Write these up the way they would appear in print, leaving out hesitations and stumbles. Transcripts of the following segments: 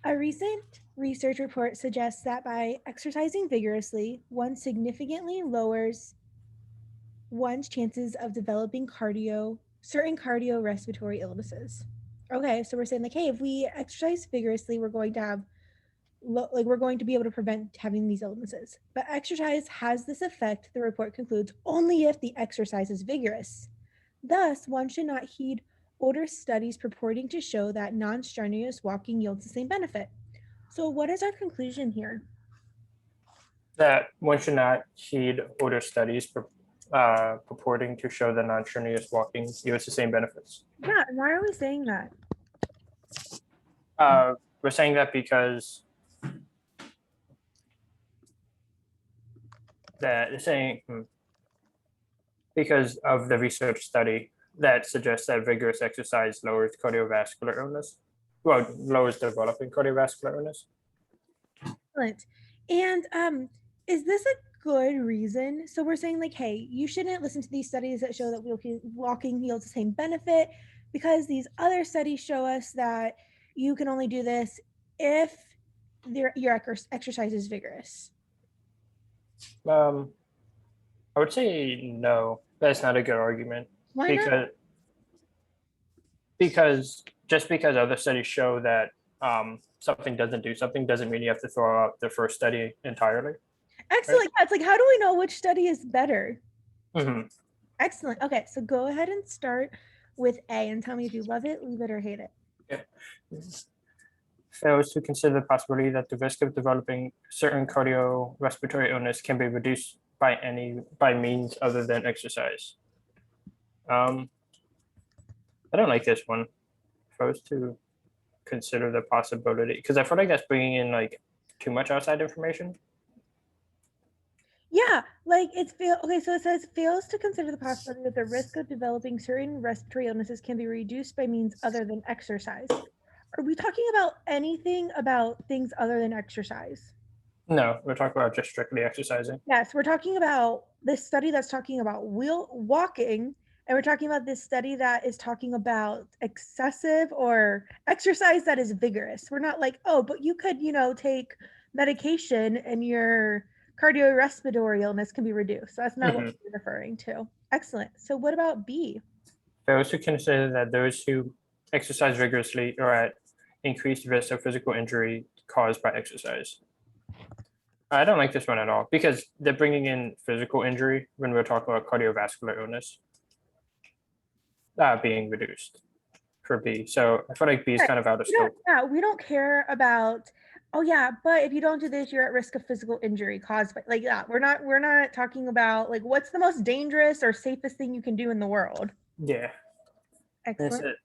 A recent research report suggests that by exercising vigorously, one significantly lowers one's chances of developing certain cardiorespiratory illnesses. Okay, so we're saying like, hey, if we exercise vigorously, we're going to have we're going to be able to prevent having these illnesses. But exercise has this effect, the report concludes, only if the exercise is vigorous. Thus, one should not heed older studies purporting to show that non-strenuous walking yields the same benefit. So what is our conclusion here? That one should not heed older studies purporting to show that non-strenuous walking yields the same benefits. Yeah, and why are we saying that? We're saying that because because of the research study that suggests that vigorous exercise lowers cardiovascular illness. Well, lowers developing cardiovascular illness. Excellent. And is this a good reason? So we're saying like, hey, you shouldn't listen to these studies that show that walking yields the same benefit because these other studies show us that you can only do this if your exercise is vigorous. I would say no. That's not a good argument. Why not? Because just because other studies show that something doesn't do something doesn't mean you have to throw out the first study entirely. Excellent. Right? Yeah, it's like, how do we know which study is better? Mm-hmm. Excellent. Okay, so go ahead and start with A and tell me if you love it, leave it, or hate it. Yeah. Fails to consider the possibility that the risk of developing certain cardiorespiratory illness can be reduced by means other than exercise. I don't like this one. Fails to consider the possibility because I feel like that's bringing in like too much outside information. Yeah, like okay, so it says fails to consider the possibility that the risk of developing certain respiratory illnesses can be reduced by means other than exercise. Are we talking about anything about things other than exercise? No, we're talking about just strictly exercising. Yes, we're talking about this study that's talking about walking, and we're talking about this study that is talking about excessive or exercise that is vigorous. We're not like, oh, but you could, take medication and your cardiorespiratory illness can be reduced. So that's not what we're referring to. Excellent. So what about B? Fails to consider that those who exercise vigorously are at increased risk of physical injury caused by exercise. I don't like this one at all because they're bringing in physical injury when we're talking about cardiovascular illness being reduced for B. So I feel like B is kind of out of scope. Yeah, we don't care about, oh yeah, but if you don't do this, you're at risk of physical injury caused by like that. We're not talking about like what's the most dangerous or safest thing you can do in the world. Yeah. Excellent.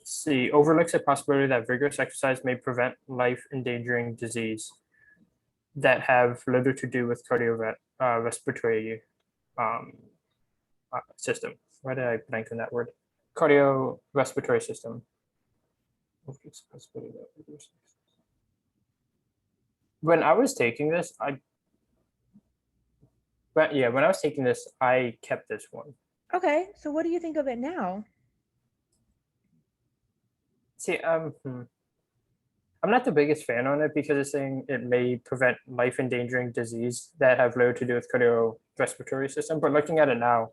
C, overlooks the possibility that vigorous exercise may prevent life-endangering disease that have little to do with cardiorespiratory system. Why did I blank on that word? Cardiorespiratory system. When I was taking this, I kept this one. Okay, so what do you think of it now? See, I'm not the biggest fan on it because it's saying it may prevent life-endangering disease that have little to do with cardiorespiratory system. But looking at it now,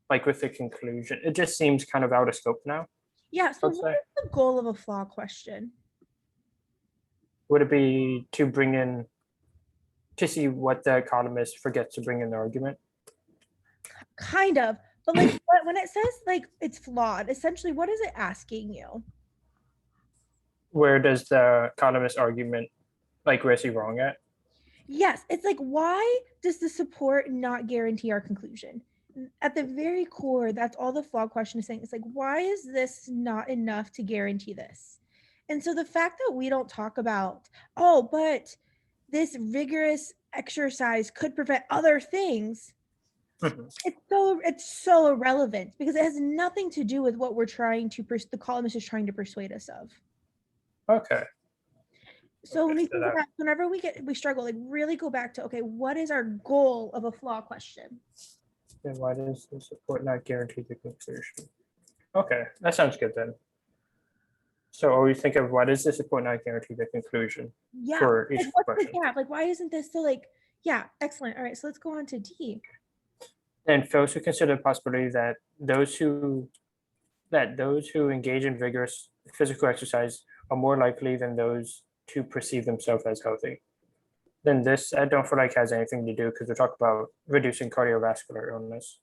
like with the conclusion, it just seems kind of out of scope now. Yeah, so what is the goal of a flaw question? Would it be to bring in, to see what the economist forgets to bring in the argument? Kind of, but like when it says like it's flawed, essentially what is it asking you? Where does the economist argument, like where's he wrong at? Yes, it's like, why does the support not guarantee our conclusion? At the very core, that's all the flaw question is saying. It's like, why is this not enough to guarantee this? And so the fact that we don't talk about, oh, but this rigorous exercise could prevent other things, it's so irrelevant because it has nothing to do with what we're trying to, the columnist is trying to persuade us of. Okay. So when we think about, whenever we struggle, like really go back to, okay, what is our goal of a flaw question? Then why does the support not guarantee the conclusion? Okay, that sounds good then. So always think of why does this report not guarantee the conclusion Yeah. for each Like, what's question. the gap? Like, why isn't this so like, yeah, excellent. All right, so let's go on to D. And fails to consider the possibility that those who engage in vigorous physical exercise are more likely than those to perceive themselves as healthy. Then this I don't feel like has anything to do because we talk about reducing cardiovascular illness.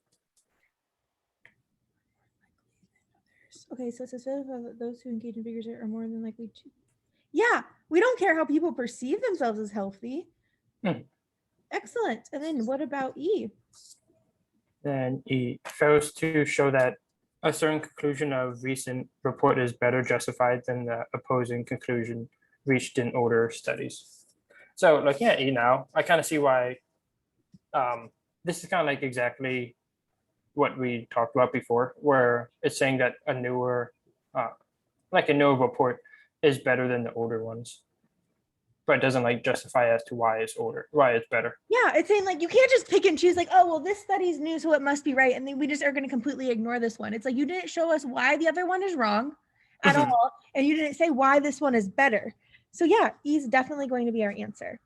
Okay, so it says those who engage in vigorous are more than likely to. Yeah, we don't care how people perceive themselves as healthy. Excellent. And then what about E? Then E fails to show that a certain conclusion of recent report is better justified than the opposing conclusion reached in older studies. So looking at E now, I kind of see why this is kind of like exactly what we talked about before, where it's saying that a newer report is better than the older ones, but it doesn't like justify as to why it's better. Yeah, it's saying like you can't just pick and choose like, oh, well, this study's new, so it must be right. And then we just are going to completely ignore this one. It's like you didn't show us why the other one is wrong at all. And you didn't say why this one is better. So yeah, E is definitely going to be our answer.